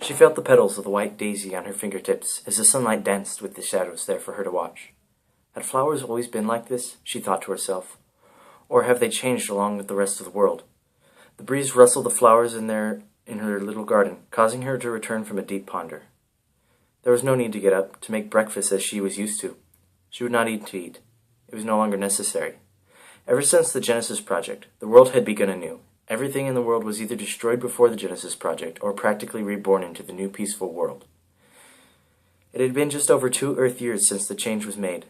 She felt the petals of the white daisy on her fingertips as the sunlight danced with the shadows there for her to watch. Had flowers always been like this, she thought to herself, or have they changed along with the rest of the world? The breeze rustled the flowers in her little garden, causing her to return from a deep ponder. There was no need to get up, to make breakfast as she was used to. She would not need to eat. It was no longer necessary. Ever since the Genesis Project, the world had begun anew. Everything in the world was either destroyed before the Genesis Project or practically reborn into the new peaceful world. It had been just over 2 Earth years since the change was made.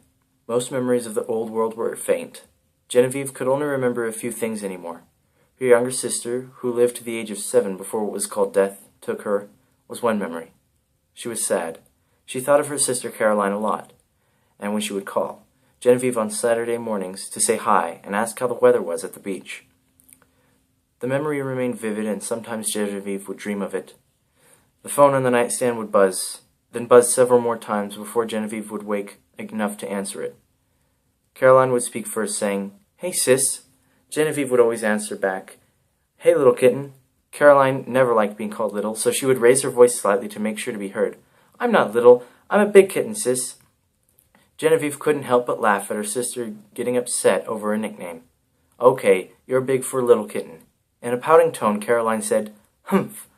Most memories of the old world were faint. Genevieve could only remember a few things anymore. Her younger sister, who lived to the age of 7 before what was called death took her, was one memory. She was sad. She thought of her sister Caroline a lot, and when she would call Genevieve on Saturday mornings to say hi and ask how the weather was at the beach. The memory remained vivid, and sometimes Genevieve would dream of it. The phone on the nightstand would buzz, then buzz several more times before Genevieve would wake enough to answer it. Caroline would speak first, saying, "Hey, sis." Genevieve would always answer back, "Hey, little kitten." Caroline never liked being called little, so she would raise her voice slightly to make sure to be heard. "I'm not little. I'm a big kitten, sis." Genevieve couldn't help but laugh at her sister getting upset over a nickname. "Okay, you're big for a little kitten." In a pouting tone, Caroline said, "Humph.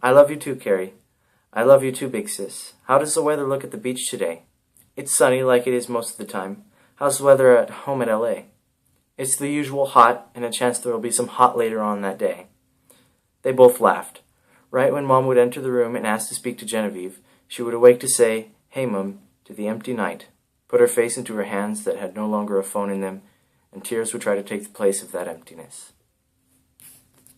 I love you too, Carrie. I love you too, big sis. How does the weather look at the beach today?" "It's sunny like it is most of the time. How's the weather at home at LA?" "It's the usual hot, and a chance there will be some hot later on that day." They both laughed. Right when Mom would enter the room and ask to speak to Genevieve, she would awake to say, "Hey, Mom," to the empty night, put her face into her hands that had no longer a phone in them, and tears would try to take the place of that emptiness.